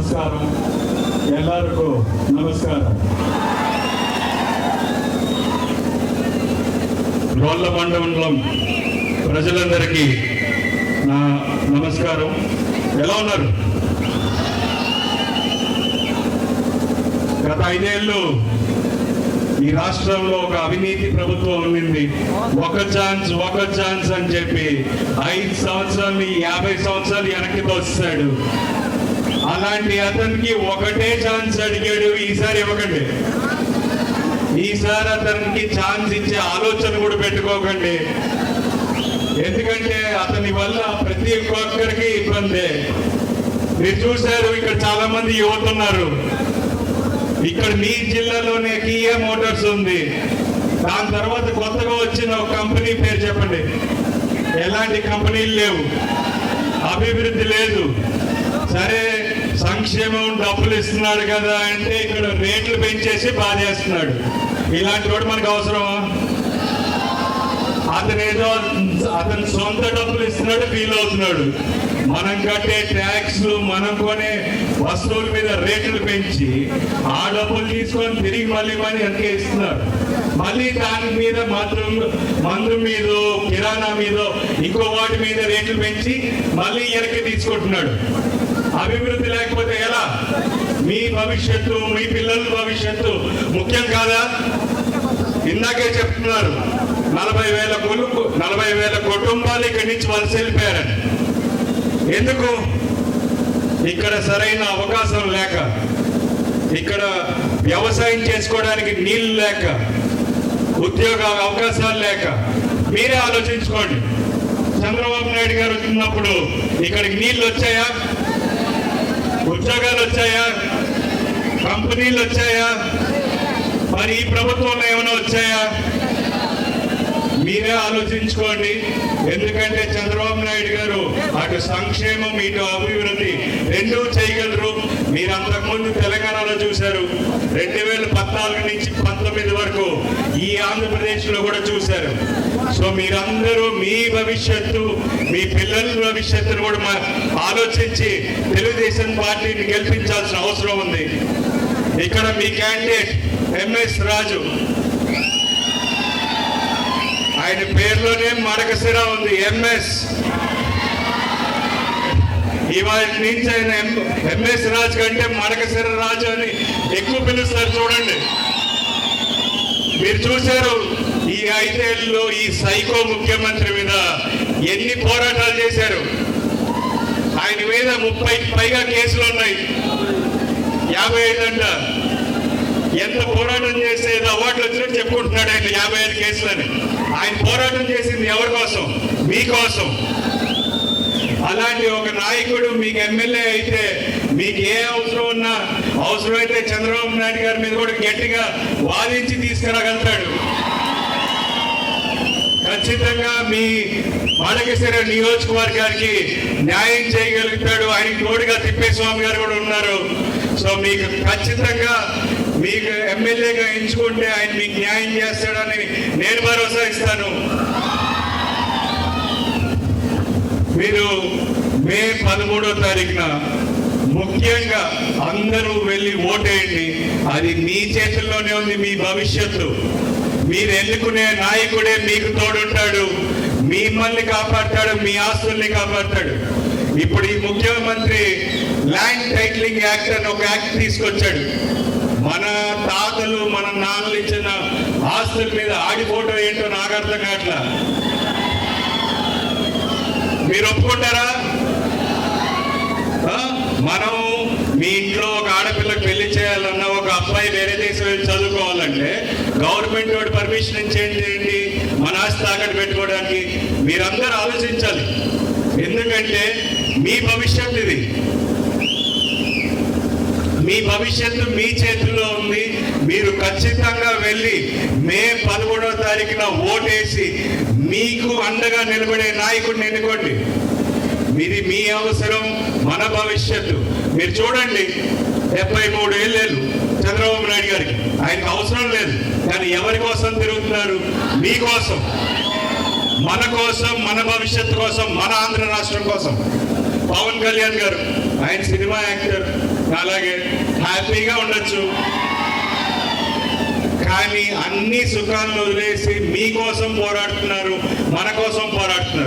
నమస్కారం. ಎಲ್ಲರಿಗೂ నమస్కారం. రోళ్ళ మండలం ప్రజలందరికీ నా నమస్కారం. ఎలా ఉన్నారు? గత 5 ఏళ్ళు ఈ రాష్ట్రంలో ఒక అవినీతి ప్రభుత్వం ఉండింది. ఒక ఛాన్స్ అని చెప్పి 5 సంవత్సరాలు 50 సంవత్సరాలు వెనక్కి తోస్తాడు. అలాంటి అతనికి ఒకటే ఛాన్స్ అడిగాడు. ఈసారి ఇవ్వకండి. ఈసారి అతనికి ఛాన్స్ ఇచ్చే ఆలోచన కూడా పెట్టుకోకండి. ఎందుకంటే అతని వల్ల ప్రతి ఒక్కరికి ఇబ్బంది. మీరు చూశారు, ఇక్కడ చాలా మంది యువత ఉన్నారు. ఇక్కడ మీ జిల్లాలోనే కియా మోటార్స్ ఉంది. దాని తర్వాత కొత్తగా వచ్చిన ఒక కంపెనీ పేరు చెప్పండి. ఎలాంటి కంపెనీలు లేవు, అభివృద్ధి లేదు. సరే, సంక్షేమం డబ్బులు ఇస్తున్నాడు కదా అంటే ఇక్కడ రేట్లు పెంచేసి బాధేస్తున్నాడు. ఇలాంటి వాడు మనకు అవసరమా? అతని సొంత డబ్బులు ఇస్తున్నాడు, ఫీల్ అవుతున్నాడు. మనం కట్టే ట్యాక్స్లు, మనం కొనే వస్తువుల మీద రేట్లు పెంచి ఆ డబ్బులు తీసుకొని తిరిగి మళ్ళీ వెనక్కి ఇస్తున్నాడు. మళ్ళీ దాని మీద మందు మీద, కిరాణా మీద, ఇంకో వాటి మీద రేట్లు పెంచి మళ్ళీ వెనక్కి తీసుకుంటున్నాడు. అభివృద్ధి లేకపోతే ఎలా? మీ భవిష్యత్తు, మీ పిల్లల భవిష్యత్తు ముఖ్యం కాదా? ఇందాకే చెప్తున్నారు, 40,000 కుటుంబాలు ఇక్కడి నుంచి వలస వెళ్ళిపోయారని. ఎందుకు? ఇక్కడ సరైన అవకాశం లేక, ఇక్కడ వ్యవసాయం చేసుకోవడానికి నీళ్లు లేక, ఉద్యోగ అవకాశాలు లేక. మీరే ఆలోచించుకోండి. చంద్రబాబు నాయుడు గారు వచ్చినప్పుడు ఇక్కడికి నీళ్లు వచ్చాయా? ఉద్యోగాలు వచ్చాయా? కంపెనీలు వచ్చాయా? మరి ఈ ప్రభుత్వంలో ఏమైనా వచ్చాయా? మీరే ఆలోచించుకోండి. ఎందుకంటే చంద్రబాబు నాయుడు గారు అటు సంక్షేమం, ఇటు అభివృద్ధి రెండూ చేయగలరు. మీరు అంతకుముందు తెలంగాణలో చూశారు, 2014 నుంచి 19 వరకు ఈ ఆంధ్రప్రదేశ్లో కూడా చూశారు. సో మీరందరూ మీ భవిష్యత్తు, మీ పిల్లల భవిష్యత్తును కూడా ఆలోచించి తెలుగుదేశం పార్టీని గెలిపించాల్సిన అవసరం ఉంది. ఇక్కడ మీ క్యాండిడేట్ ఎంఎస్ రాజు, ఆయన పేరులోనే మడకశిర ఉంది, ఎంఎస్. ఇవాళ నుంచి ఆయన ఎంఎస్ రాజు కంటే మడకశిర రాజు అని ఎక్కువ పిలుస్తారు. చూడండి, మీరు చూశారు ఈ 5 ఏళ్ళలో ఈ సైకో ముఖ్యమంత్రి మీద ఎన్ని పోరాటాలు చేశారు. ఆయన మీద 30కి పైగా కేసులు ఉన్నాయి, 55 అంట. ఎంత పోరాటం చేస్తే అవార్డులు వచ్చినట్టు చెప్పుకుంటున్నాడు ఆయన 55 కేసులని. ఆయన పోరాటం చేసింది ఎవరి కోసం? మీకోసం. అలాంటి ఒక నాయకుడు మీకు ఎమ్మెల్యే అయితే మీకు ఏ అవసరం ఉన్నా, అవసరమైతే చంద్రబాబు నాయుడు గారి మీద కూడా గట్టిగా వాదించి తీసుకురాగలుగుతాడు. ఖచ్చితంగా మీ మడకశిర నియోజకవర్గానికి న్యాయం చేయగలుగుతాడు. ఆయనకి తోడుగా తిప్పేస్వామి గారు కూడా ఉన్నారు. సో మీకు ఖచ్చితంగా మీకు ఎమ్మెల్యేగా ఎంచుకుంటే ఆయన మీకు న్యాయం చేస్తాడని నేను భరోసా ఇస్తాను. మీరు మే 13వ తారీఖున ముఖ్యంగా అందరూ వెళ్ళి ఓటేయండి. అది మీ చేతుల్లోనే ఉంది, మీ భవిష్యత్తు. మీరు ఎన్నుకునే నాయకుడే మీకు తోడుంటాడు, మిమ్మల్ని కాపాడతాడు, మీ ఆస్తుల్ని కాపాడతాడు. ఇప్పుడు ఈ ముఖ్యమంత్రి ల్యాండ్ టైటిలింగ్ యాక్ట్ అని ఒక యాక్ట్ తీసుకొచ్చాడు. మన తాతలు, మన నాన్నలు ఇచ్చిన ఆస్తుల మీద ఆడి ఫోటో ఏంటో నాకు అర్థం కావట్లా. మీరు ఒప్పుకుంటారా? మనం మీ ఇంట్లో ఒక ఆడపిల్లకి పెళ్లి చేయాలన్నా, ఒక అబ్బాయి వేరే దేశం వెళ్ళి చదువుకోవాలంటే గవర్నమెంట్ వాడు పర్మిషన్ ఇచ్చేయండి మన ఆస్తి తాకట్టు పెట్టుకోవడానికి. మీరందరూ ఆలోచించాలి. ఎందుకంటే మీ భవిష్యత్తు ఇది. మీ భవిష్యత్తు మీ చేతుల్లో ఉంది. మీరు ఖచ్చితంగా వెళ్ళి మే 13వ తారీఖున ఓటేసి మీకు అండగా నిలబడే నాయకుడిని ఎన్నుకోండి. ఇది మీ అవసరం, మన భవిష్యత్తు. మీరు చూడండి, 73 ఏళ్ళు చంద్రబాబు నాయుడు గారికి. ఆయనకు అవసరం లేదు, కానీ ఎవరి కోసం తిరుగుతున్నారు? మీకోసం, మన కోసం, మన భవిష్యత్తు కోసం, మన ఆంధ్ర రాష్ట్రం కోసం. పవన్ కళ్యాణ్ గారు, ఆయన సినిమా యాక్టర్, అలాగే హ్యాపీగా ఉండొచ్చు. కానీ అన్ని సుఖాలను వదిలేసి మీకోసం పోరాడుతున్నారు, మన కోసం పోరాడుతున్నారు.